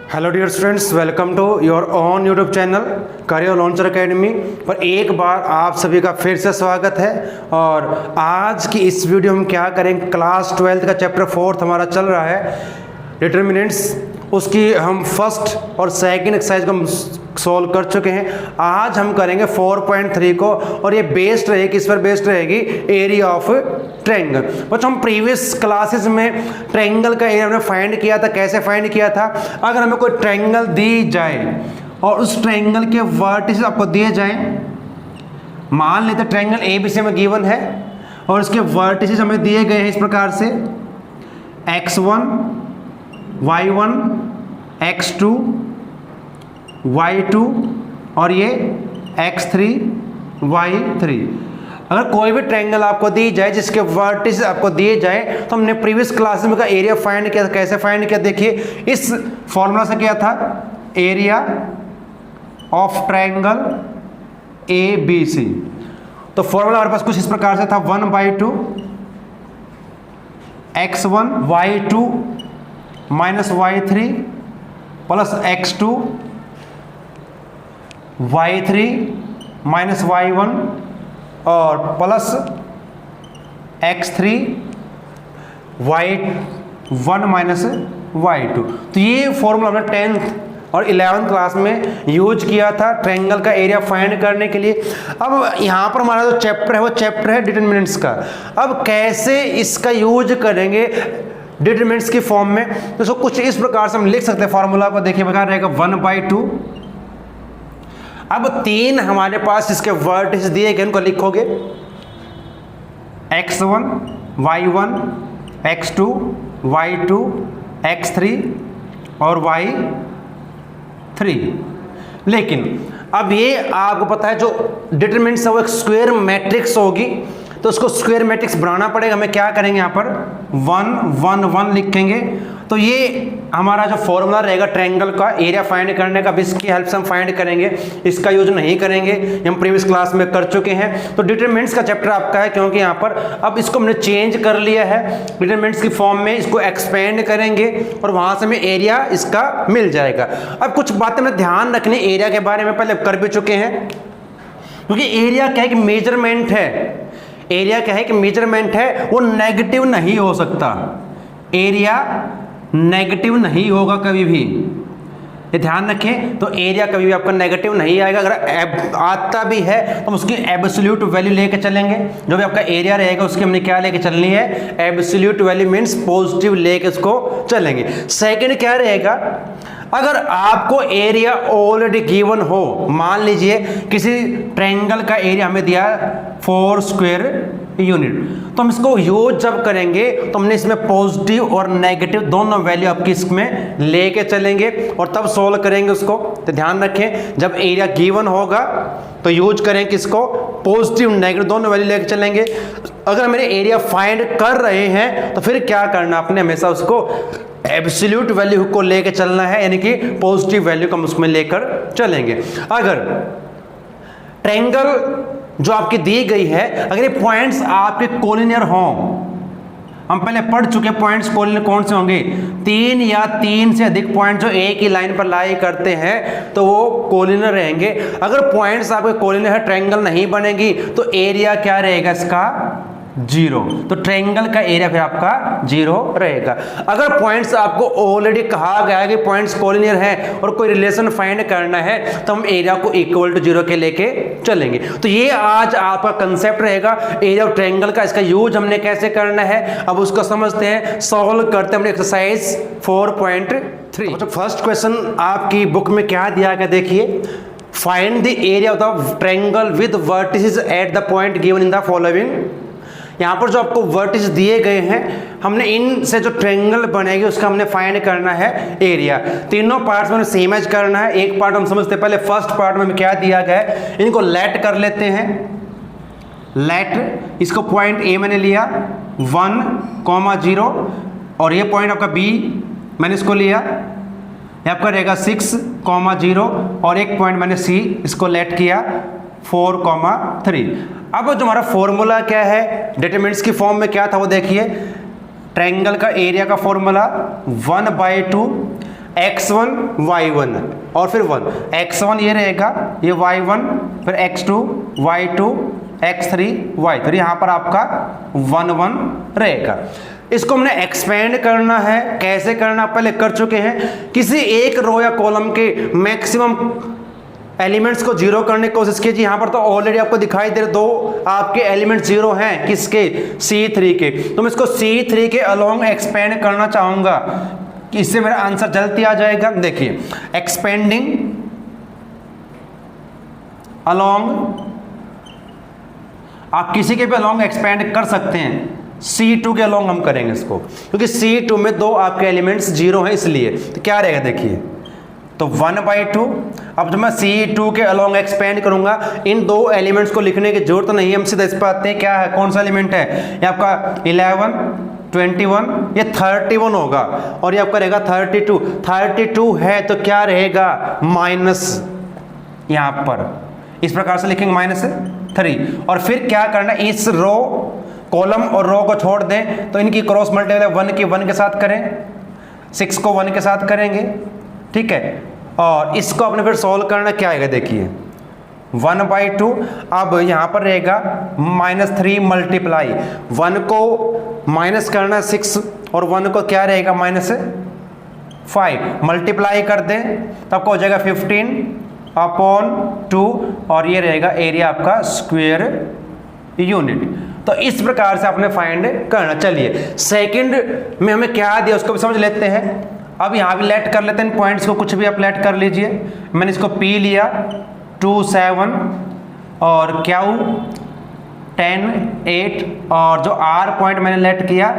Hello dear students, welcome to your own YouTube channel Career Launcher Academy पर एक बार आप सभी का फिर से स्वागत है। और आज की इस वीडियो में क्या करेंगे, क्लास 12 का चैप्टर 4 हमारा चल रहा है डिटरमिनेंट्स, उसकी हम फर्स्ट और सेकंड एक्सरसाइज को हम सॉल्व कर चुके हैं। आज हम करेंगे 4.3 को और ये बेस्ड रहेगी, किस पर बेस्ड रहेगी, एरिया ऑफ ट्रायंगल। बच्चों हम प्रीवियस क्लासेस में ट्रायंगल का एरिया हमने फाइंड किया था। कैसे फाइंड किया था, अगर हमें कोई ट्रायंगल दी जाए और उस ट्रायंगल के वर्टिसेस आपको दिए जाएं, मान लेते ट्रायंगल ABC में गिवन है और उसके वर्टिसेस हमें दिए गए हैं इस प्रकार से x1 y1 x2 y2 और ये x3 y3। अगर कोई भी ट्रायंगल आपको दी जाए जिसके वर्टिसेस आपको दिए जाए तो हमने प्रीवियस क्लास में का एरिया फाइंड किया था। कैसे फाइंड किया, देखिए इस फॉर्मूला से क्या था, एरिया ऑफ ट्रायंगल ABC। तो फॉर्मूला हमारे पास कुछ इस प्रकार से था, 1/2 x1 y2 minus y3 plus x2 y3 minus y1 और plus x3 y1 minus y2। तो ये फॉर्मूला हमने 10th और 11th क्लास में यूज किया था ट्रायंगल का एरिया फाइंड करने के लिए। अब यहाँ पर हमारा जो चैप्टर है वो चैप्टर है डिटरमिनेंट्स का। अब कैसे इसका यूज करेंगे डिटरमिनेंट्स की फॉर्म में, तो इसको कुछ इस प्रकार से हम लिख सकते हैं। फॉर्मूला को देखिए बता रहेगा 1/2। अब 3 हमारे पास इसके वर्टिसेस दिए गए, उनको लिखोगे x1 y1 x2 y2 x3 और y3। लेकिन अब ये आपको पता है जो डिटरमिनेंट्स है वो एक स्क्वायर मैट्रिक्स होगी, तो उसको स्क्वायर मैट्रिक्स बनाना पड़ेगा। हमें क्या करेंगे, यहाँ पर 1 1 1 लिखेंगे। तो ये हमारा जो फॉर्मूला रहेगा ट्रायंगल का एरिया फाइंड करने का, इसकी हेल्प से हम फाइंड करेंगे, इसका यूज नहीं करेंगे, हम प्रीवियस क्लास में कर चुके हैं। तो डिटरमिनेंट्स का चैप्टर आपका है, क्योंकि यहाँ पर अब इसको हमने चेंज कर लिया है डिटरमिनेंट्स की फॉर्म में, इसको एक्सपेंड करेंगे और वहां से हमें एरिया इसका मिल जाएगा। अब कुछ बातें हमें ध्यान रखनी एरिया के बारे में, पहले कर भी चुके हैं, क्योंकि एरिया क्या है कि मेजरमेंट है। एरिया क्या है कि मेजरमेंट है, वो नेगेटिव नहीं हो सकता। एरिया नेगेटिव नहीं होगा कभी भी, ये ध्यान रखें। तो एरिया कभी भी आपका नेगेटिव नहीं आएगा। अगर आता भी है तो हम उसकी एब्सोल्यूट वैल्यू लेके चलेंगे। जो भी आपका एरिया रहेगा उसकी हमने क्या लेके चलनी है, एब्सोल्यूट वैल्यू मीन्स पॉजिटिव लेके उसको चलेंगे। सेकंड क्या रहेगा, अगर आपको एरिया ऑलरेडी गिवन हो, मान लीजिए किसी ट्रायंगल का एरिया हमें दिया 4 स्क्वायर यूनिट, तो हम इसको यूज जब करेंगे तो हमने इसमें पॉजिटिव और नेगेटिव दोनों वैल्यू आपकी इसमें लेके चलेंगे और तब सोल्व करेंगे उसको। तो ध्यान रखें, जब एरिया गिवन होगा तो यूज करें किसको, पॉजिटिव नेगेटिव दोनों वैल्यू लेके चलेंगे। अगर मेरे एरिया फाइंड कर रहे हैं तो फिर क्या करना, आपने हमेशा उसको एब्सोल्यूट वैल्यू को लेकर चलना है, यानी कि पॉजिटिव वैल्यू को हम उसमें लेकर चलेंगे। अगर ट्रायंगल जो आपकी दी गई है, अगर ये पॉइंट्स आपके कोलिनियर हों, हम पहले पढ़ चुके पॉइंट्स कोलिनियर कौन से होंगे, 3 या 3 से अधिक पॉइंट जो एक ही लाइन पर लाई करते हैं तो वो कोलिनियर रहेंगे। अगर पॉइंट्स आपके कोलिनियर है, ट्रायंगल नहीं बनेगी, तो एरिया क्या रहेगा इसका, 0। तो ट्रायंगल का एरिया फिर आपका 0 रहेगा। अगर पॉइंट्स आपको ऑलरेडी कहा गया है कि पॉइंट्स कोलिनियर है और कोई रिलेशन फाइंड करना है, तो हम एरिया को इक्वल टू 0 के लेके चलेंगे। तो ये आज आपका कंसेप्ट रहेगा एरिया ऑफ ट्रायंगल का। इसका यूज हमने कैसे करना है अब उसको समझते हैं, सॉल्व करते हैं एक्सरसाइज 4.3। तो फर्स्ट क्वेश्चन आपकी बुक में क्या दिया गया, देखिए, find the area of the triangle with vertices at the point given in the following. यहाँ पर जो आपको वर्टिस दिए गए हैं, हमने इनसे जो ट्रायंगल बनेगी उसका हमने फाइंड करना है एरिया। तीनों पार्ट्स में सेम एज करना है। एक पार्ट हम समझते हैं, पहले फर्स्ट पार्ट में क्या दिया गया है, इनको लेट कर लेते हैं। लेट, इसको पॉइंट ए मैंने लिया 1,0 और ये पॉइंट आपका बी मैंने इसको लिया, ये आपका रहेगा 6,0 और एक पॉइंट मैंने सी इसको लेट किया 4,3। अब जो हमारा फॉर्मूला क्या है डिटरमिनेंट्स की फॉर्म में क्या था वो देखिए, ट्रायंगल का एरिया का फॉर्मूला 1/2 x1 y1 और फिर 1, x1 ये रहेगा, ये y1, फिर x2 y2 x3 y3, यहाँ पर आपका 1 1 रहेगा। इसको हमने एक्सपेंड करना है, कैसे करना पहले कर चुके हैं। किसी एक रो या कॉलम के मैक्सिमम एलिमेंट्स को जीरो करने की कोशिश कीजिए। यहाँ पर तो ऑलरेडी आपको दिखाई दे रहे दो आपके एलिमेंट जीरो हैं, किसके, C3 के। तो मैं इसको C3 के अलोंग एक्सपेंड करना चाहूंगा, इससे मेरा आंसर जल्दी आ जाएगा। देखिए, एक्सपेंडिंग अलोंग, आप किसी के भी अलोंग एक्सपेंड कर सकते हैं, C2 के अलोंग हम करेंगे इसको, क्योंकि C2 में दो आपके एलिमेंट्स जीरो हैं इसलिए। तो क्या रहेगा देखिए, तो 1/2। अब जब मैं C2 के अलोंग एक्सपेंड करूंगा, इन दो एलिमेंट्स को लिखने की जरूरत नहीं, हम सीधा इस पर आते हैं। क्या है, कौन सा एलिमेंट है, ये आपका 11 21, ये 31 होगा, और ये आपका रहेगा 32। 32 है तो क्या रहेगा, माइनस, यहां पर इस प्रकार से लिखेंगे -3। और फिर क्या करना, इस रो, कॉलम और रो को छोड़ दें, तो इनकी क्रॉस मल्टीप्लाई 1 की 1 के साथ करें, 6 को 1 के साथ करेंगे, ठीक है। और इसको आपने फिर सॉल्व करना, क्या आएगा देखिए, 1/2। अब यहाँ पर रहेगा -3 मल्टीप्लाई 1 को माइनस करना 6, और 1 को क्या रहेगा -5, मल्टीप्लाई कर दें तो आपको हो जाएगा 15/2, और ये रहेगा एरिया आपका स्क्वायर यूनिट। तो इस प्रकार से आपने फाइंड करना। चलिए, सेकंड में हमें क्या दिया उसको भी समझ लेते हैं। अब यहाँ भी लेट कर लेते हैं पॉइंट्स को, कुछ भी आप लेट कर लीजिए। मैंने इसको P लिया 2 7 और Q 10 8, और जो R पॉइंट मैंने लेट किया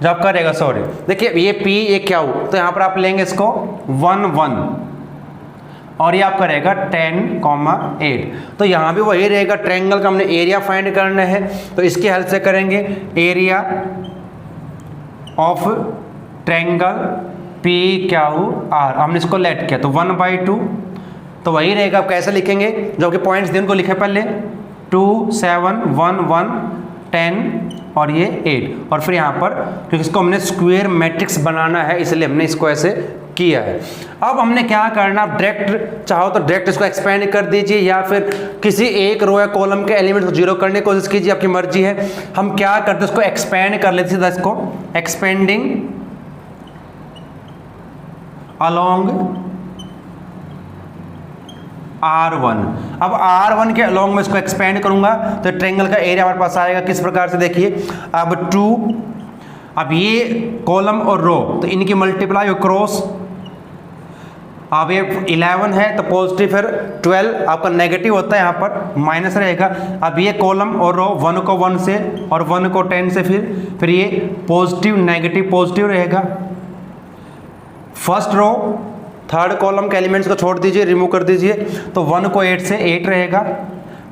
जो आपका रहेगा, सॉरी देखिए ये P ये Q, तो यहाँ पर आप लेंगे इसको 1 1, और ये आपका रहेगा 10 8। तो यहाँ भी वही रहेगा, ट्रायंगल का हमने एरिया फाइंड करना है, तो इसकी हेल्प से करेंगे। एरिया ऑफ ट्रायंगल PQR, हमने इसको लेट किया तो 1/2, तो वही रहेगा। आप कैसे लिखेंगे, जो आपके पॉइंट्स थे उनको लिखे पहले, 2 7 1 1 10 और ये 8, और फिर यहाँ पर क्योंकि इसको हमने स्क्वायर मैट्रिक्स बनाना है इसलिए हमने इसको ऐसे किया है। अब हमने क्या करना, डायरेक्ट चाहो तो डायरेक्ट इसको एक्सपेंड कर दीजिए, या फिर किसी एक रो या कॉलम के एलिमेंट को जीरो करने की कोशिश कीजिए, आपकी मर्जी है। हम क्या करते हैं, इसको एक्सपेंड कर लेते हैं, इसको एक्सपेंडिंग अलोंग R1। अब R1 के अलोंग में इसको एक्सपेंड करूंगा तो ट्रायंगल का एरिया हमारे पास आएगा किस प्रकार से, देखिए अब 2, अब ये कॉलम और रो तो इनकी मल्टीप्लाई और क्रॉस, अब ये 11 है तो पॉजिटिव, फिर 12 आपका नेगेटिव होता है, यहाँ पर माइनस रहेगा। अब ये कॉलम और रो 1 को 1 से और 1 को 10 से, फिर ये पॉजिटिव नेगेटिव पॉजिटिव रहेगा। फर्स्ट रो थर्ड कॉलम के एलिमेंट्स को छोड़ दीजिए, रिमूव कर दीजिए, तो 1 को 8 से 8 रहेगा,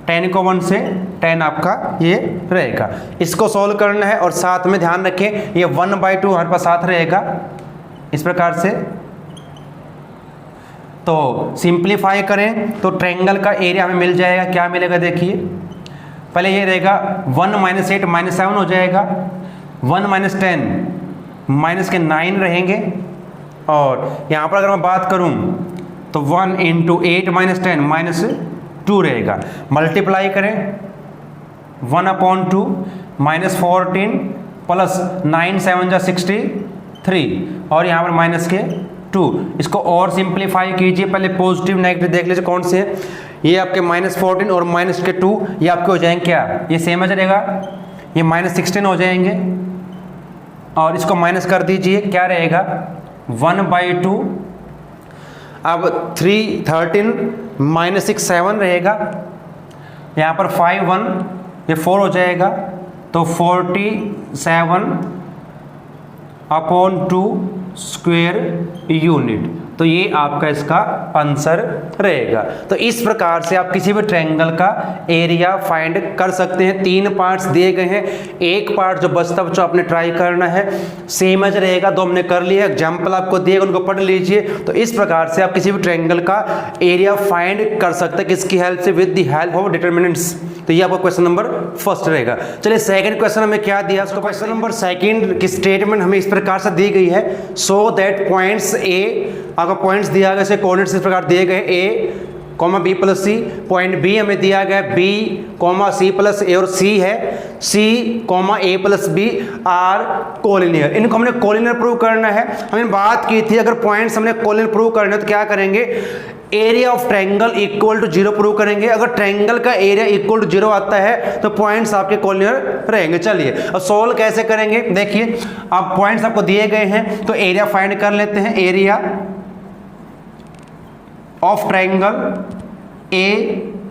10 को 1 से 10 आपका ये रहेगा। इसको सॉल्व करना है, और साथ में ध्यान रखें ये 1/2 हमारे पास साथ रहेगा इस प्रकार से। तो सिंप्लीफाई करें तो ट्रायंगल का एरिया हमें मिल जाएगा, क्या मिलेगा देखिए, पहले ये रहेगा 1 - 8 -7 हो जाएगा, 1 - 10 माइनस के 9 रहेंगे, और यहाँ पर अगर मैं बात करूँ तो 1 × 8 - 10 -2 रहेगा। मल्टीप्लाई करें 1/2 -14 प्लस 9 7 जा 63, और यहाँ पर माइनस के 2। इसको और सिंप्लीफाई कीजिए, पहले पॉजिटिव नेगेटिव देख लीजिए कौन से है। ये आपके -14 और माइनस के 2 ये आपके हो जाएंगे क्या, ये सेम आ जाएगा, ये -16 हो जाएंगे, और इसको माइनस कर दीजिए, क्या रहेगा 1/2। अब 3 13 -6 7 रहेगा, यहाँ पर 5 1 ये 4 हो जाएगा, तो 47/2 स्क्वायर यूनिट। तो ये आपका इसका आंसर रहेगा। तो इस प्रकार से आप किसी भी ट्रायंगल का एरिया फाइंड कर सकते हैं। 3 पार्ट्स दिए गए हैं, एक पार्ट जो बचता बच्चों आपने ट्राई करना है, सेम एज रहेगा। 2 हमने कर लिया, एग्जाम्पल आपको दिए उनको पढ़ लीजिए। तो इस प्रकार से आप किसी भी ट्रायंगल का एरिया फाइंड कर सकते हैं, किसकी हेल्प से, with the help of determinants. तो ये आपका क्वेश्चन नंबर फर्स्ट रहेगा। चलिए सेकंड क्वेश्चन हमें क्या दिया, उसको क्वेश्चन नंबर सेकंड की स्टेटमेंट हमें इस प्रकार से दी गई है, सो दैट पॉइंट्स ए, आपका पॉइंट्स दिया गया, जैसे कोऑर्डिनेट्स इस प्रकार दिए गए, a comma b plus c, point b हमें दिया गया b comma c plus a, और सी है c comma a plus b are collinear. इनको हमने कोलिनियर प्रूव करना है। हमने बात की थी अगर पॉइंट्स हमने कोलिनियर प्रूव करना है तो क्या करेंगे, area of triangle equal to 0 prove करेंगे। अगर ट्रायंगल का एरिया इक्वल टू 0 आता है तो पॉइंट्स आपके कोलिनियर रहेंगे। चलिए अब सोल्व कैसे करेंगे, देखिए अब पॉइंट्स आपको दिए गए हैं तो एरिया फाइंड कर लेते हैं। Area of triangle A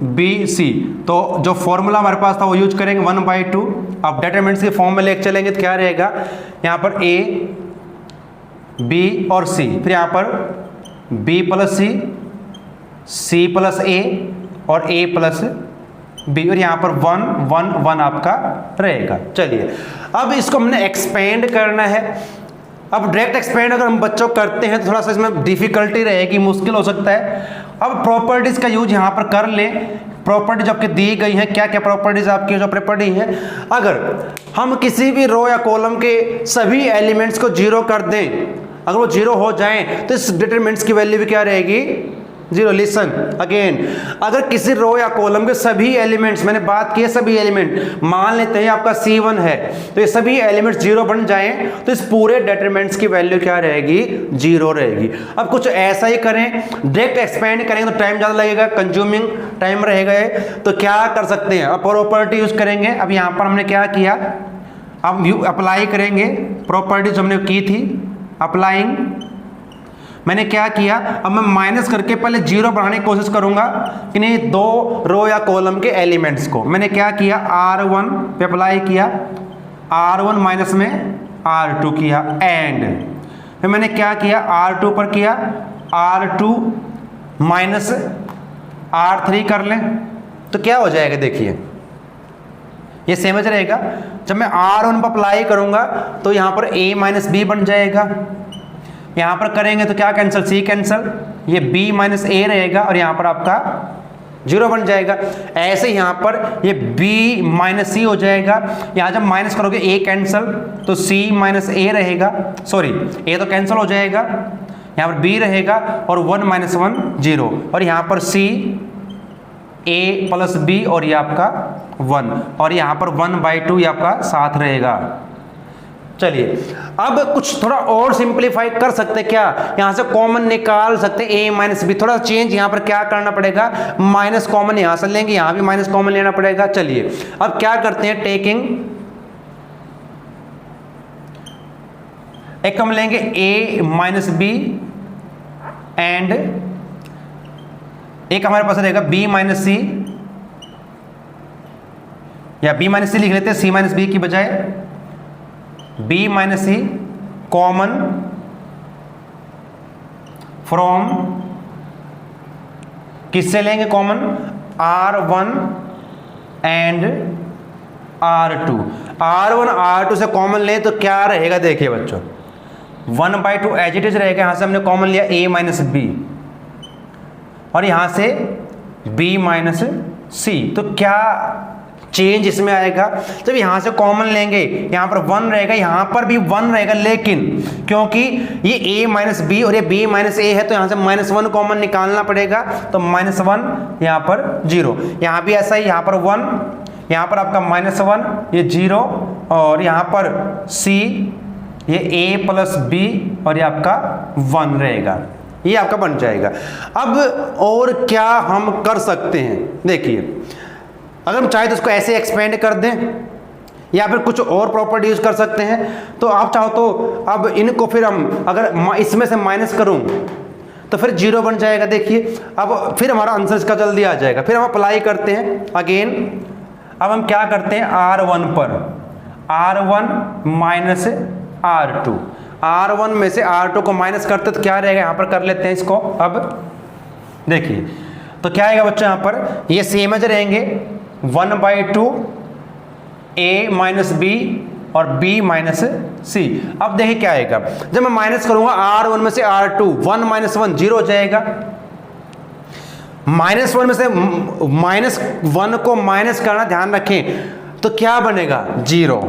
B C, तो जो फॉर्मूला हमारे पास था वो यूज करेंगे 1/2। अब डिटरमिनेंट्स के फॉर्म में लेके चलेंगे तो क्या रहेगा, यहाँ पर ए बी और सी, फिर यहाँ पर B plus C, C plus a और ए प्लस बी, और यहाँ पर 1 1 1 आपका रहेगा। चलिए अब इसको हमने एक्सपेंड करना है। अब डायरेक्ट एक्सपेंड अगर हम बच्चों करते हैं तो थोड़ा सा इसमें डिफिकल्टी रहेगी, मुश्किल हो सकता है। अब प्रॉपर्टीज का यूज यहाँ पर कर लें। प्रॉपर्टीज आपकी दी गई है, क्या क्या प्रॉपर्टीज आपकी जो प्रॉपर्टी है, अगर हम किसी भी रो या कॉलम के सभी एलिमेंट्स को 0 कर दें, अगर वो 0 हो जाएं तो इस डिटरमिनेंट्स की वैल्यू भी क्या रहेगी, 0। लिसन अगेन, अगर किसी रो या कॉलम के सभी एलिमेंट्स, मैंने बात की है सभी एलिमेंट, मान लेते हैं आपका C1 है तो ये सभी एलिमेंट्स 0 बन जाएं तो इस पूरे डिटरमिनेंट्स की वैल्यू क्या रहेगी, 0 रहेगी। अब कुछ ऐसा ही करें, डायरेक्ट एक्सपेंड करेंगे तो टाइम ज़्यादा लगेगा, कंज्यूमिंग टाइम रहेगा, तो क्या कर सकते हैं, अब प्रॉपर्टी यूज करेंगे। अब यहाँ पर हमने क्या किया, अब अप्लाई करेंगे प्रॉपर्टीज हमने की थी, अप्लाइंग मैंने क्या किया, अब मैं माइनस करके पहले 0 बढ़ाने की कोशिश करूंगा कि नहीं, 2 रो या कॉलम के एलिमेंट्स को मैंने क्या किया, R1 पे अप्लाई किया, R1 माइनस में R2 किया, एंड फिर मैंने क्या किया, R2 पर किया, R2 माइनस R3 कर लें तो क्या हो जाएगा, देखिए ये समझ रहेगा। जब मैं R1 पर अप्लाई करूंगा तो यहाँ पर A माइनस बी बन जाएगा, यहाँ पर करेंगे तो क्या कैंसिल, सी कैंसिल, ये b माइनस ए रहेगा और यहाँ पर आपका 0 बन जाएगा। ऐसे यहाँ पर ये b माइनस सी हो जाएगा, यहाँ जब माइनस करोगे a कैंसिल तो c माइनस ए रहेगा, सॉरी a तो कैंसिल हो जाएगा, यहाँ पर b रहेगा और 1 माइनस 1 0, और यहाँ पर c a प्लस b और ये आपका 1, और यहाँ पर 1/2 ये आपका साथ रहेगा। चलिए अब कुछ थोड़ा और सिंपलीफाई कर सकते हैं, क्या यहां से कॉमन निकाल सकते हैं, a माइनस बी, थोड़ा चेंज यहां पर क्या करना पड़ेगा, माइनस कॉमन यहां से लेंगे, यहां भी माइनस कॉमन लेना पड़ेगा। चलिए अब क्या करते हैं, टेकिंग एक हम लेंगे a माइनस बी एंड एक हमारे पास रहेगा b माइनस सी, या b माइनस सी लिख लेते हैं c माइनस बी की बजाय, b minus C common from, किससे लेंगे common, R1 and R2, R1 R2 से कॉमन लें तो क्या रहेगा, देखिए बच्चों 1/2 एज इट इज रहेगा, यहां से हमने कॉमन लिया a माइनस बी और यहां से b माइनस सी, तो क्या चेंज इसमें आएगा, जब यहां से कॉमन लेंगे यहां पर 1 रहेगा, यहां पर भी 1 रहेगा, लेकिन क्योंकि ये a माइनस बी और ये b माइनस ए है तो यहां से -1 कॉमन निकालना पड़ेगा, तो -1 यहां पर 0, यहां भी ऐसा ही, यहां पर 1, यहां पर आपका -1 ये 0, और यहां पर c ये a प्लस b और ये आपका 1 रहेगा, ये आपका बन जाएगा। अब और क्या हम कर सकते हैं, देखिए अगर हम चाहे तो इसको ऐसे एक्सपेंड कर दें या फिर कुछ और प्रॉपर्टी यूज कर सकते हैं, तो आप चाहो तो अब इनको फिर हम अगर इसमें से माइनस करूं तो फिर 0 बन जाएगा, देखिए अब फिर हमारा आंसर इसका जल्दी आ जाएगा। फिर हम अप्लाई करते हैं अगेन, अब हम क्या करते हैं R1 पर R1 माइनस R2, R1 में से R2 को माइनस करते तो क्या रहेगा, यहाँ पर कर लेते हैं इसको। अब देखिए तो क्या आएगा बच्चों, यहाँ पर ये सेम एज रहेंगे 1/2 A माइनस B और B माइनस C। अब देखिए क्या आएगा, जब मैं माइनस करूंगा R1 में से R2, 1 माइनस 1 0 हो जाएगा। -1 में से -1 को माइनस करना, ध्यान रखें, तो क्या बनेगा 0।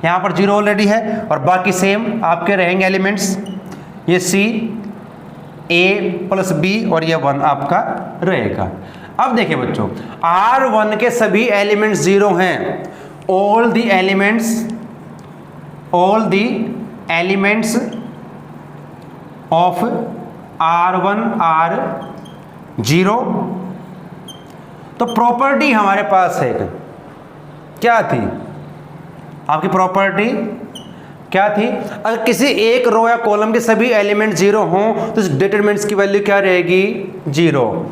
यहां पर 0 ऑलरेडी है और बाकी सेम आपके रहेंगे एलिमेंट्स, ये C A प्लस B और ये 1 आपका रहेगा। अब देखिए बच्चों R1 के सभी एलिमेंट्स 0 हैं। All the elements of R1 are 0। तो प्रॉपर्टी हमारे पास है, क्या थी आपकी प्रॉपर्टी, क्या थी, अगर किसी एक रो या कॉलम के सभी एलिमेंट 0 हों तो इस डिटरमिनेंट्स की वैल्यू क्या रहेगी 0।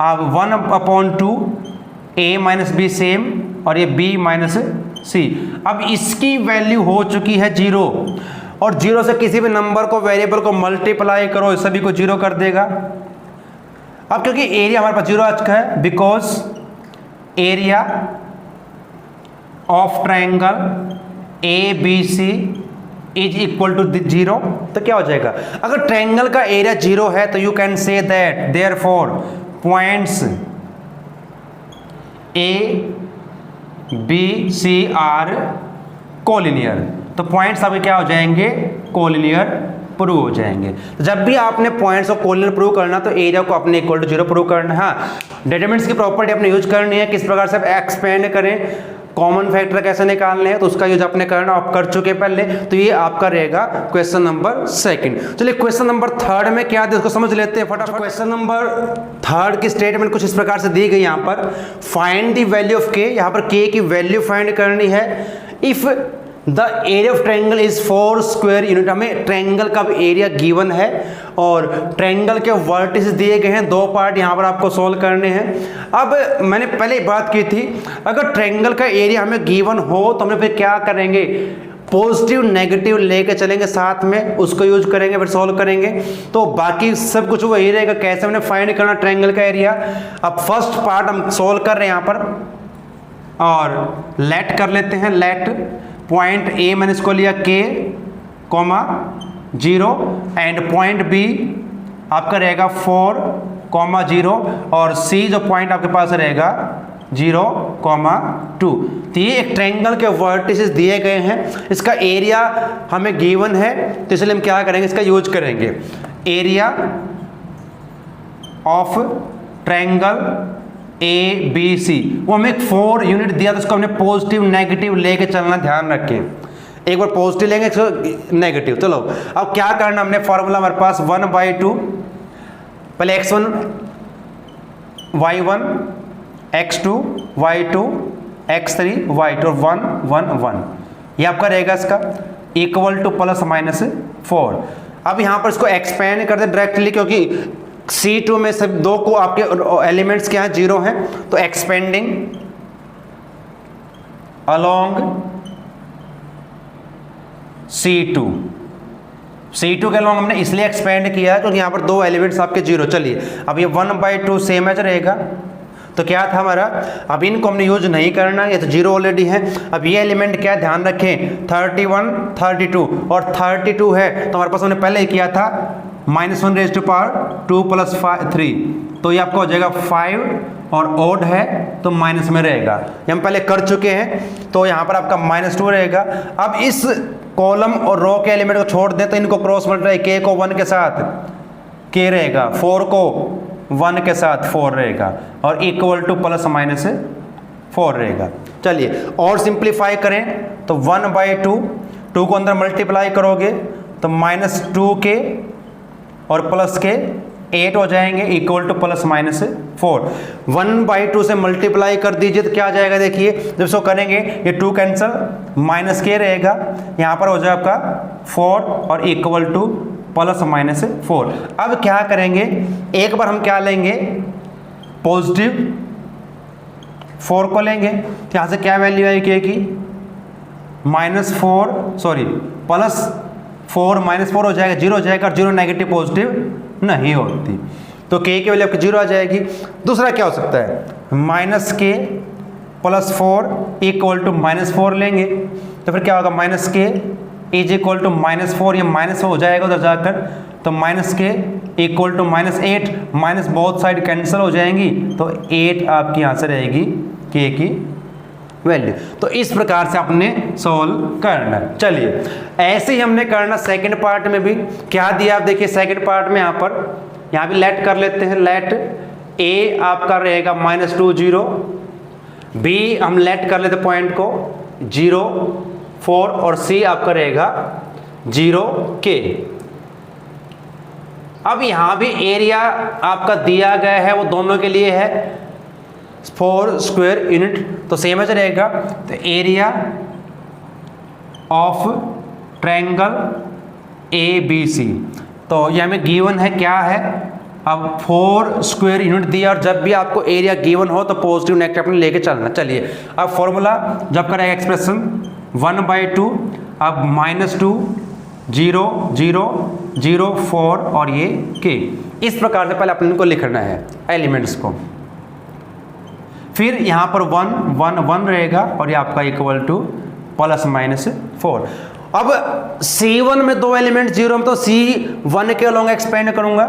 अब 1/2 A माइनस बी सेम और ये B माइनस C। अब इसकी वैल्यू हो चुकी है 0 और 0 से किसी भी नंबर को, वेरिएबल को मल्टीप्लाई करो, सभी को 0 कर देगा। अब क्योंकि एरिया हमारे पास 0 आ चुका है, because area of triangle ABC is equal to 0, तो क्या हो जाएगा, अगर ट्रायंगल का एरिया 0 है तो you can say that therefore points ABC are collinear. तो पॉइंट्स अभी क्या हो जाएंगे, कोलिनियर प्रूव हो जाएंगे। तो जब भी आपने पॉइंट्स को कोलिनियर प्रूव करना तो एरिया को अपने इक्वल टू 0 प्रूव करना है। हाँ, डिटरमिनेंट्स की प्रॉपर्टी अपने यूज करनी है, किस प्रकार से आप एक्सपेंड करें, कॉमन फैक्टर कैसे निकालने हैं, तो उसका यूज आपने करना, आप कर चुके पहले। तो ये आपका रहेगा क्वेश्चन नंबर 2। चलिए क्वेश्चन नंबर 3 में क्या है उसको समझ लेते हैं फटाफट। क्वेश्चन नंबर 3 की स्टेटमेंट कुछ इस प्रकार से दी गई, यहाँ पर फाइंड द वैल्यू ऑफ के, यहाँ पर के की वैल्यू फाइंड करनी है। If the area of triangle is 4 square unit, हमें ट्रायंगल का एरिया गिवन है और ट्रायंगल के वर्टिसेस दिए गए हैं, 2 पार्ट यहाँ पर आपको सोल्व करने हैं। अब मैंने पहले बात की थी, अगर ट्रायंगल का एरिया हमें गिवन हो तो हम फिर क्या करेंगे, पॉजिटिव नेगेटिव लेके चलेंगे साथ में, उसको यूज करेंगे, फिर सॉल्व करेंगे। तो बाकी सब कुछ वही रहेगा, कैसे हमने फाइंड करना ट्रायंगल का एरिया। अब फर्स्ट पार्ट हम सोल्व कर रहे हैं यहाँ पर, और लेट कर लेते हैं, लेट पॉइंट A मैंने इसको लिया K, 0 एंड पॉइंट B आपका रहेगा 4, 0 और C जो पॉइंट आपके पास रहेगा 0, 2। तो ये एक ट्रायंगल के वर्टिसेस दिए गए हैं, इसका एरिया हमें गिवन है, तो इसलिए हम क्या करेंगे, इसका यूज करेंगे। एरिया ऑफ ट्रायंगल ABC, वो हमें 4 यूनिट दिया, तो उसको हमने पॉजिटिव नेगेटिव लेके चलना, ध्यान रखें। एक बार पॉजिटिव लेंगे, नेगेटिव। चलो अब क्या करना, हमने फॉर्मूला हमारे पास 1/2, पहले x1 y1 x2 y2 x3 y2 और 1 1 1, ये आपका रहेगा इसका इक्वल टू ±4। अब यहाँ पर इसको एक्सपेंड कर दे डायरेक्टली, क्योंकि C2 में सब 2 को आपके एलिमेंट्स क्या हैं 0 हैं, तो एक्सपेंडिंग अलोंग C2 के अलोंग हमने इसलिए एक्सपेंड किया क्योंकि यहाँ पर 2 एलिमेंट्स आपके 0। चलिए अब ये 1/2 सेम एज रहेगा, तो क्या था हमारा, अब इनको हमने यूज नहीं करना, ये तो 0 ऑलरेडी है। अब ये एलिमेंट क्या, ध्यान रखें 31 32 और 32 है, तो हमारे पास हमने पहले ही किया था -1 ⁻² + 3, तो ये आपका हो जाएगा 5 और ओड है तो माइनस में रहेगा, ये हम पहले कर चुके हैं, तो यहाँ पर आपका -2 रहेगा। अब इस कॉलम और रो के एलिमेंट को छोड़ दें तो इनको क्रॉस मल्टीप्लाई, के को 1 के साथ के रहेगा, 4 को 1 के साथ 4 रहेगा और इक्वल टू ±4 रहेगा। चलिए और सिंप्लीफाई करें तो 1/2, 2 को अंदर मल्टीप्लाई करोगे तो -2 के और प्लस के 8 हो जाएंगे इक्वल टू ±4। 1/2 से मल्टीप्लाई कर दीजिए तो क्या आ जाएगा, देखिए जब इसको करेंगे ये 2 कैंसिल, माइनस के रहेगा, यहाँ पर हो जाए आपका 4 और इक्वल टू ±4। अब क्या करेंगे, एक बार हम क्या लेंगे, पॉजिटिव 4 को लेंगे, तो यहाँ से क्या वैल्यू आएगी की, -4 सॉरी 4 -4 हो जाएगा, 0 हो जाएगा, और 0 नेगेटिव पॉजिटिव नहीं होती, तो k की वैल्यू आपकी 0 आ जाएगी। दूसरा क्या हो सकता है, -k + 4 = -4 लेंगे, तो फिर क्या होगा, -k = -4, ये माइनस हो जाएगा उधर जाकर, तो -k = -8, minus both side cancel हो जाएंगी, तो 8 आपकी यहाँ से रहेगी k की वैल्यू। तो इस प्रकार से आपने सॉल्व करना। चलिए ऐसे ही हमने करना सेकंड पार्ट में भी। क्या दिया आप देखिए सेकंड पार्ट में, यहाँ भी लेट कर लेते हैं। लेट a आपका रहेगा -2 0, b हम लेट कर लेते पॉइंट को 0 4, और c आपका रहेगा 0 k। अब यहाँ भी एरिया आपका दिया गया है, वो दोनों के लिए है 4 स्क्वायर यूनिट, तो सेम ऐसे रहेगा। तो एरिया ऑफ ट्रायंगल ABC, तो ये हमें गिवन है, क्या है, अब 4 स्क्वायर यूनिट दिया, और जब भी आपको एरिया गिवन हो तो पॉजिटिव नेगेटिव अपने लेके चलना। चलिए अब फॉर्मूला जब करेगा एक्सप्रेशन 1/2, अब -2 0 0 0 4 और ये k, इस प्रकार से पहले अपने को लिखना है एलिमेंट्स को। फिर यहाँ पर 1 1 1 रहेगा, और ये आपका इक्वल टू +-4। अब C1 में 2 एलिमेंट 0 में, तो C1 के अलोंग एक्सपेंड करूंगा,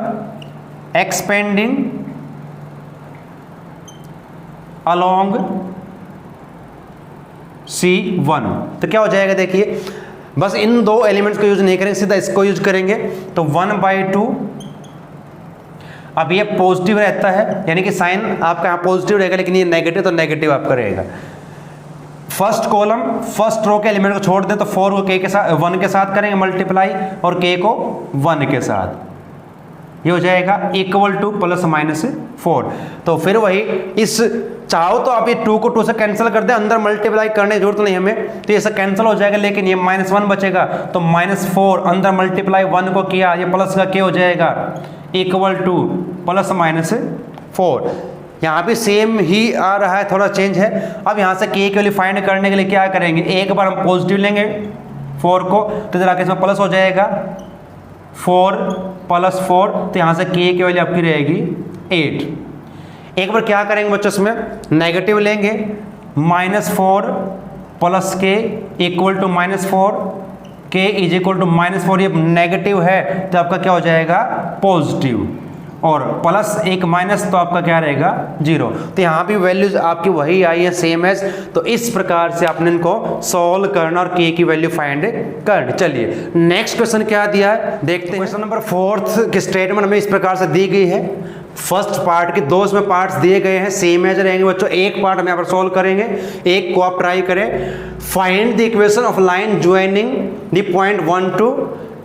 एक्सपेंडिंग अलोंग C1, तो क्या हो जाएगा देखिए, बस इन 2 एलिमेंट्स को यूज नहीं करेंगे, सीधा इसको यूज करेंगे, तो 1/2। अब ये पॉजिटिव रहता है, यानी कि साइन आपका यहाँ पॉजिटिव रहेगा, लेकिन ये नेगेटिव, तो नेगेटिव आपका रहेगा। फर्स्ट कॉलम फर्स्ट रो के एलिमेंट को छोड़ दे, तो 4 को k के साथ 1 के साथ करेंगे मल्टीप्लाई, और k को 1 के साथ, ये हो जाएगा इक्वल टू +-4। तो फिर वही, इस चाहो तो आप ये 2 को 2 से कैंसिल कर दे, अंदर मल्टीप्लाई करने की जरूरत नहीं हमें, तो ये सब कैंसिल हो जाएगा, लेकिन ये -1 बचेगा, तो -4 अंदर मल्टीप्लाई 1 को किया, ये प्लस का k हो जाएगा इक्वल टू +-4। यहाँ भी सेम ही आ रहा है, थोड़ा चेंज है। अब यहाँ से k की वैल्यू फाइंड करने के लिए क्या करेंगे, एक बार हम पॉजिटिव लेंगे 4 को, तो जरा इसमें प्लस हो जाएगा 4 + 4, तो यहाँ से k की वैल्यू आपकी रहेगी 8। एक बार क्या करेंगे बच्चों, इसमें नेगेटिव लेंगे, -4 + k = -4, k = -4, ये नेगेटिव है, तो आपका क्या हो जाएगा पॉजिटिव, और +1 - तो आपका क्या रहेगा 0। तो यहाँ भी वैल्यूज आपकी वही आई है, सेम एज। तो इस प्रकार से आपने इनको सॉल्व करना और k की वैल्यू फाइंड करनी। चलिए नेक्स्ट क्वेश्चन क्या दिया है देखते हैं। क्वेश्चन नंबर 4 की स्टेटमेंट हमें इस प्रकार से दी गई है। फर्स्ट पार्ट के 2 इसमें पार्ट्स दिए गए हैं, सेम एज रहेंगे बच्चों। एक पार्ट हम यहाँ पर सॉल्व करेंगे, एक को आप ट्राई करें। Find the equation of line joining the point 1 2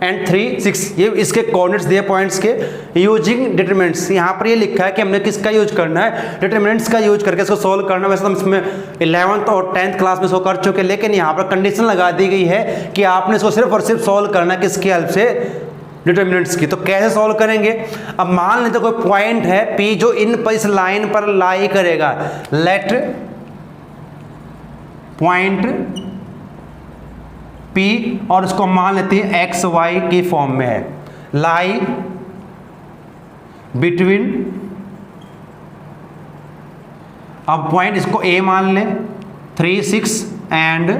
and 3 6, ये इसके कोऑर्डिनेट्स दिए पॉइंट्स के, यूजिंग डिटरमिनेंट्स। यहाँ पर ये लिखा है कि हमने किसका यूज करना है, डिटरमिनेंट्स का यूज करके इसको सॉल्व करना। वैसे हम इसमें 11th और 10th क्लास में इसको कर चुके, लेकिन यहाँ पर कंडीशन लगा दी गई है कि आपने इसको सिर्फ और सिर्फ सॉल्व करना है किसकी हेल्प से, डिटरमिनेंट्स की। तो कैसे सॉल्व करेंगे, अब मान लेते कोई पॉइंट है P जो इन पर इस लाइन पर लाई करेगा। लेट पॉइंट P, और इसको मान लेते हैं एक्स वाई की फॉर्म में है, लाई बिटवीन, अब पॉइंट इसको A मान लें 3 6 एंड,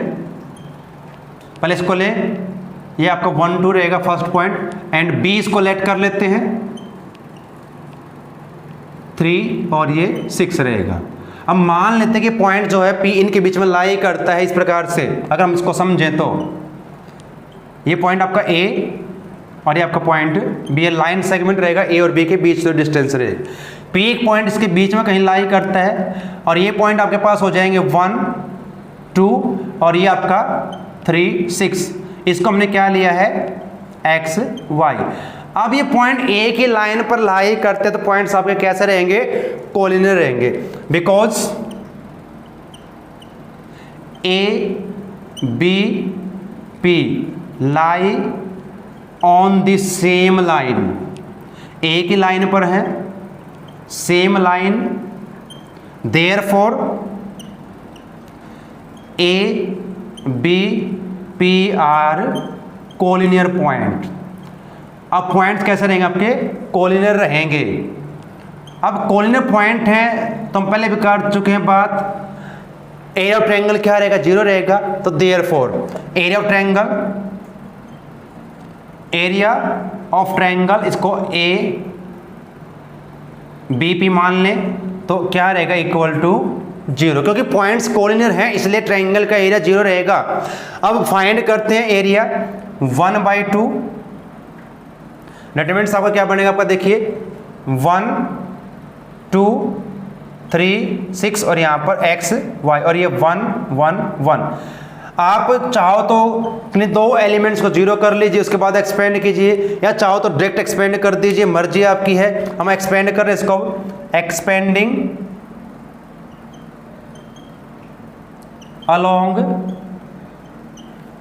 पहले इसको लें, ये आपका 1 2 रहेगा फर्स्ट पॉइंट, एंड B इसको लेट कर लेते हैं 3 और ये 6 रहेगा। अब मान लेते हैं कि पॉइंट जो है P इनके बीच में लाई करता है इस प्रकार से। अगर हम इसको समझें तो ये पॉइंट आपका A और ये आपका पॉइंट B, ये लाइन सेगमेंट रहेगा A और B के बीच जो डिस्टेंस रहेगा। P एक पॉइंट इसके बीच में कहीं लाई करता है, और ये पॉइंट आपके पास हो जाएंगे 1 2 और ये आपका 3 6। इसको हमने क्या लिया है एक्स वाई। अब ये पॉइंट A की लाइन पर लाई करते हैं, तो पॉइंट्स आपके कैसे रहेंगे, कोलिनियर रहेंगे, because A B P lie on the same line, A की लाइन पर है, same line, therefore A B P are collinear point. अब पॉइंट्स कैसे रहेंगे आपके? कोलिनियर रहेंगे। अब कोलिनियर पॉइंट है तो हम पहले भी कर चुके हैं बात, एरिया ऑफ ट्रायंगल क्या रहेगा? 0 रहेगा। तो देयरफॉर एरिया ऑफ ट्रायंगल इसको ए बी पी मान लें तो क्या रहेगा? इक्वल टू 0, क्योंकि पॉइंट्स कोलिनियर हैं इसलिए ट्रायंगल का एरिया 0 रहेगा। अब फाइंड करते हैं एरिया 1/2। डेटरमिनेंट्स आपका क्या बनेगा? आपका देखिए 1 2 3 6 और यहाँ पर x y और ये 1 1 1। आप चाहो तो अपने 2 एलिमेंट्स को 0 कर लीजिए, उसके बाद एक्सपेंड कीजिए, या चाहो तो डायरेक्ट एक्सपेंड कर दीजिए, मर्जी आपकी है। हम एक्सपेंड कर रहे हैं इसको, एक्सपेंडिंग अलोंग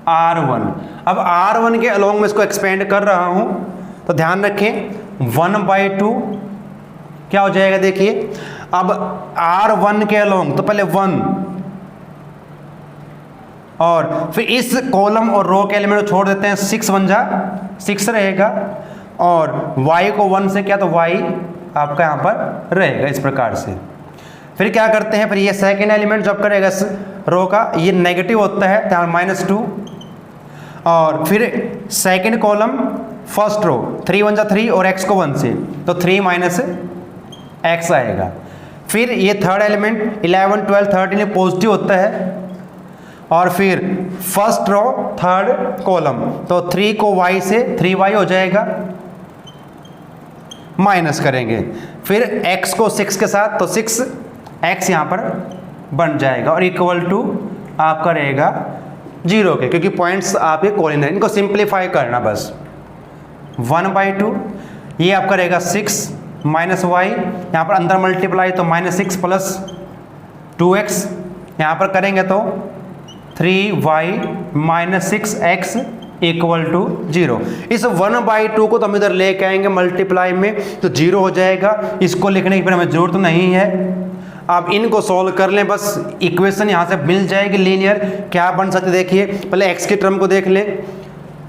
R1। अब R1 के अलोंग में इसको एक्सपेंड कर रहा हूं तो ध्यान रखें 1/2 क्या हो जाएगा? देखिए अब R1 के अलोंग तो पहले 1 और फिर इस कॉलम और रो के एलिमेंट को छोड़ देते हैं, 6 1 जा 6 रहेगा, और y को 1 से क्या तो y आपका यहाँ पर रहेगा इस प्रकार से। फिर क्या करते हैं? फिर ये सेकेंड एलिमेंट जब करेगा इस रो का, ये नेगेटिव होता है तो -2, और फिर सेकेंड कॉलम फर्स्ट रो 3 1 जा 3 और x को 1 से तो 3 - x आएगा। फिर ये थर्ड एलिमेंट 11 12 13 पॉजिटिव होता है, और फिर फर्स्ट रो थर्ड कॉलम तो 3 को y से 3y हो जाएगा, माइनस करेंगे फिर x को 6 के साथ तो 6x यहाँ पर बन जाएगा, और इक्वल टू आपका रहेगा 0 के, क्योंकि पॉइंट्स आपके कोलिनियर। इनको सिंप्लीफाई करना बस। 1/2 ये आपका रहेगा 6 माइनस y, यहाँ पर अंदर मल्टीप्लाई तो -6 प्लस 2x, यहाँ पर करेंगे तो 3y - 6x इक्वल टू 0। इस 1/2 को तो हम इधर लेके आएंगे मल्टीप्लाई में तो 0 हो जाएगा। इसको लिखने की फिर हमें जरूरत नहीं है। आप इनको सॉल्व कर लें बस, इक्वेशन यहाँ से मिल जाएगी लीनियर। क्या बन सकते देखिए, पहले x के टर्म को देख लें,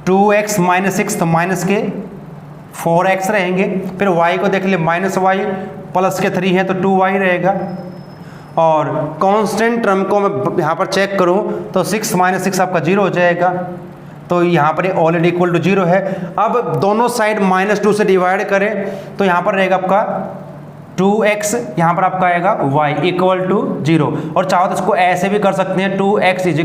2x - 6 तो माइनस के 4x रहेंगे, फिर y को देख ले -y प्लस के 3 है तो 2y रहेगा, और कांस्टेंट टर्म को मैं यहाँ पर चेक करूँ तो 6 - 6 आपका 0 हो जाएगा, तो यहाँ पर ऑलरेडी इक्वल टू 0 है। अब दोनों साइड -2 से डिवाइड करें तो यहाँ पर रहेगा आपका 2x, यहाँ पर आपका आएगा y इक्वल टू 0, और चाहो तो इसको ऐसे भी कर सकते हैं 2x =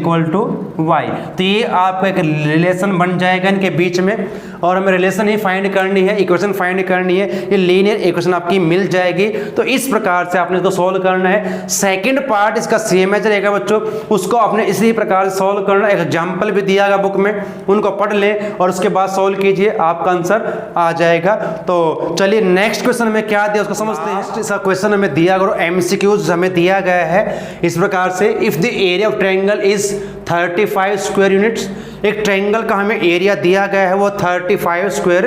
y। तो ये आपका एक रिलेशन बन जाएगा इनके बीच में, और हमें रिलेशन ही फाइंड करनी है, इक्वेशन फाइंड करनी है, ये लीनियर इक्वेशन आपकी मिल जाएगी। तो इस प्रकार से आपने इसको सॉल्व करना है। सेकंड पार्ट इसका सेम एज रहेगा बच्चों, उसको आपने इसी प्रकार से सॉल्व करना। एग्जाम्पल भी दिया गया बुक में, उनको पढ़ लें और उसके बाद सॉल्व कीजिए, आपका आंसर आ जाएगा। तो चलिए नेक्स्ट क्वेश्चन में क्या दिया उसको समझते हैं। इसका क्वेश्चन हमें दिया करो, MCQs हमें दिया गया है इस प्रकार से, if the area of triangle is 35 square units. एक ट्रायंगल का हमें एरिया दिया गया है वो 35 स्क्वायर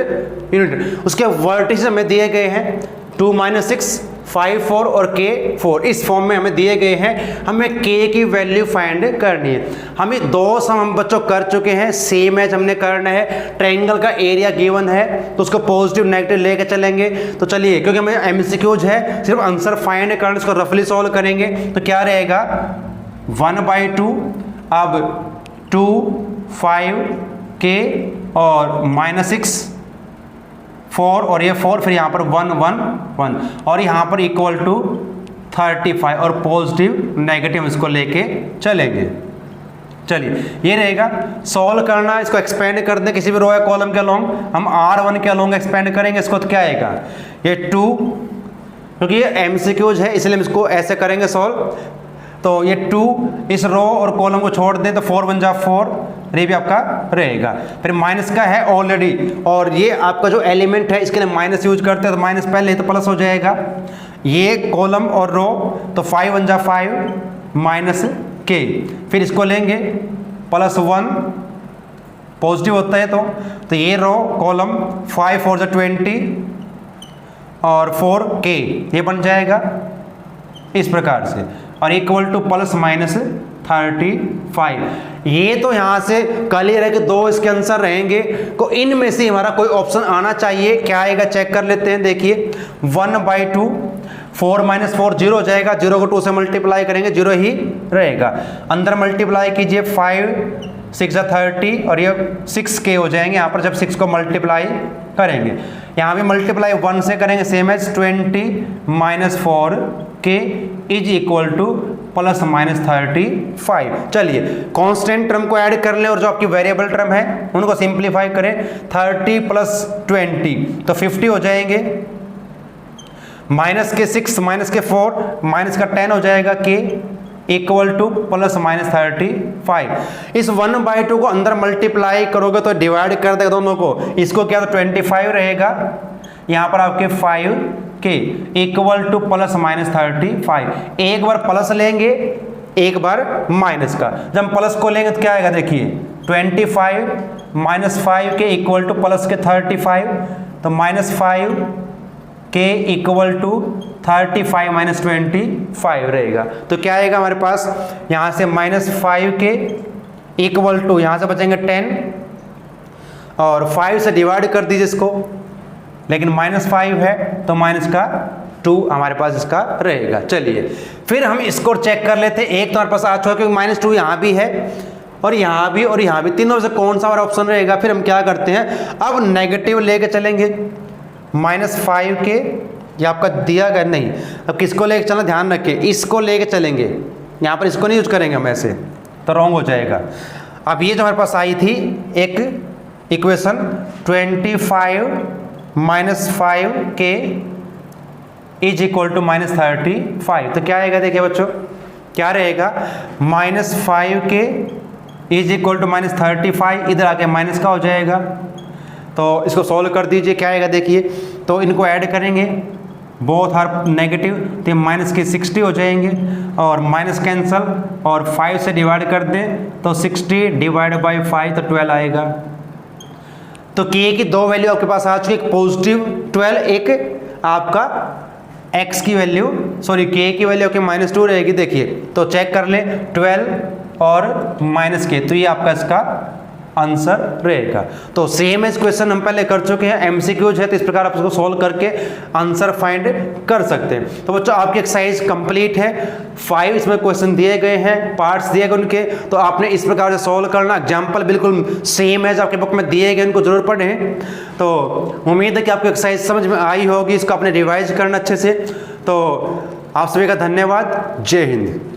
यूनिट, उसके वर्टिसेस हमें दिए गए हैं 2 - 6 5 4 और k 4, इस फॉर्म में हमें दिए गए हैं। हमें k की वैल्यू फाइंड करनी है। हमें 2 सम हम बच्चों कर चुके हैं, सेम एज हमने करना है। ट्रायंगल का एरिया गिवन है तो उसको पॉजिटिव नेगेटिव लेके चलेंगे। तो चलिए, क्योंकि हमें MCQs है, सिर्फ आंसर फाइंड करना, इसको रफली सॉल्व करेंगे। तो क्या रहेगा 1/2, अब 2 5 k और -6 4 और ये 4, फिर यहाँ पर 1 1 1 और यहाँ पर इक्वल टू 35 और पॉजिटिव नेगेटिव इसको लेके चलेंगे। चलिए ये रहेगा, सॉल्व करना, इसको एक्सपेंड कर दें किसी भी रो या कॉलम के अलोंग। हम R1 के अलोंग एक्सपेंड करेंगे इसको, तो क्या आएगा ये 2, क्योंकि ये MCQs है इसलिए हम इसको ऐसे करेंगे सॉल्व। तो ये 2 इस रो और कॉलम को छोड़ दें तो 4 1 जा 4, ये भी आपका रहेगा। फिर माइनस का है ऑलरेडी, और ये आपका जो एलिमेंट है इसके लिए माइनस यूज करते हैं तो माइनस पहले तो प्लस हो जाएगा। ये कॉलम और रो तो 5 1 जा 5 -k, फिर इसको लेंगे +1 पॉजिटिव होता है तो ये रो कॉलम 5 4 जा 20 और 4k ये बन जाएगा इस प्रकार से, और इक्वल टू ±35। ये तो यहाँ से क्लियर है कि 2 इसके आंसर रहेंगे, तो इनमें से हमारा कोई ऑप्शन आना चाहिए। क्या आएगा चेक कर लेते हैं। देखिए 1/2, 4 - 4 0 हो जाएगा, 0 को 2 से मल्टीप्लाई करेंगे 0 ही रहेगा। अंदर मल्टीप्लाई कीजिए 5 6 30 और ये 6k हो जाएंगे यहाँ पर जब 6 को मल्टीप्लाई करेंगे। यहाँ भी मल्टीप्लाई 1 से करेंगे same as 20 - 4k is equal to ±35। चलिए कांस्टेंट टर्म को ऐड कर लें और जो आपकी वेरिएबल टर्म है उनको सिंप्लीफाई करें। 30 + 20 तो 50 हो जाएंगे, माइनस के 6 माइनस के 4 माइनस का 10 हो जाएगा k इक्वल टू ±35। इस 1/2 को अंदर मल्टीप्लाई करोगे तो डिवाइड कर देगा दोनों को, इसको क्या तो 25 रहेगा, यहाँ पर आपके 5k इक्वल टू ±35। एक बार प्लस लेंगे एक बार माइनस का, जब हम प्लस को लेंगे तो क्या आएगा देखिए 25 - 5k इक्वल टू प्लस के 35 तो -5k इक्वल टू 35 - 25 रहेगा। तो क्या आएगा हमारे पास यहाँ से -5k इक्वल टू यहाँ से बचेंगे 10 और 5 से डिवाइड कर दीजिए इसको, लेकिन -5 है तो माइनस का 2 हमारे पास इसका रहेगा। चलिए फिर हम इसको चेक कर लेते हैं। एक तो हमारे पास आ चुका क्योंकि -2 यहाँ भी है और यहाँ भी और यहाँ भी, तीनों से कौन सा हमारा ऑप्शन रहेगा। फिर हम क्या करते हैं, अब नेगेटिव लेके चलेंगे। -5k ये आपका दिया गया नहीं, अब किसको लेके चलना ध्यान रखिए, इसको लेके चलेंगे, यहाँ पर इसको नहीं यूज करेंगे हम ऐसे तो रॉन्ग हो जाएगा। अब ये जो हमारे पास आई थी एक equation 25 - 5k is equal to -35, तो क्या आएगा देखिए बच्चों क्या रहेगा, -5k इज इक्वल टू -35, इधर आके माइनस का हो जाएगा। तो इसको सॉल्व कर दीजिए, क्या आएगा देखिए, तो इनको ऐड करेंगे, बोथ आर नेगेटिव तो माइनस के 60 हो जाएंगे और माइनस कैंसल और 5 से डिवाइड कर दें तो 60 / 5 तो 12 आएगा। तो k की 2 वैल्यू आपके पास आ चुकी, एक पॉजिटिव 12, एक आपका x की वैल्यू सॉरी k की वैल्यू आपके -2 रहेगी। देखिए तो चेक कर लें 12 और -k, तो ये आपका इसका आंसर रहेगा। तो सेम एज क्वेश्चन हम पहले कर चुके हैं, MCQs है तो इस प्रकार आप इसको सॉल्व करके आंसर फाइंड कर सकते हैं। तो बच्चों आपकी एक्सरसाइज कंप्लीट है, 5 इसमें क्वेश्चन दिए गए हैं, पार्ट्स दिए गए उनके, तो आपने इस प्रकार से सॉल्व करना। एग्जाम्पल बिल्कुल सेम है जो आपके बुक में दिए गए, उनको जरूर पढ़ें। तो उम्मीद है कि आपको एक्सरसाइज समझ में आई होगी, इसको आपने रिवाइज करना अच्छे से। तो आप सभी का धन्यवाद, जय हिंद।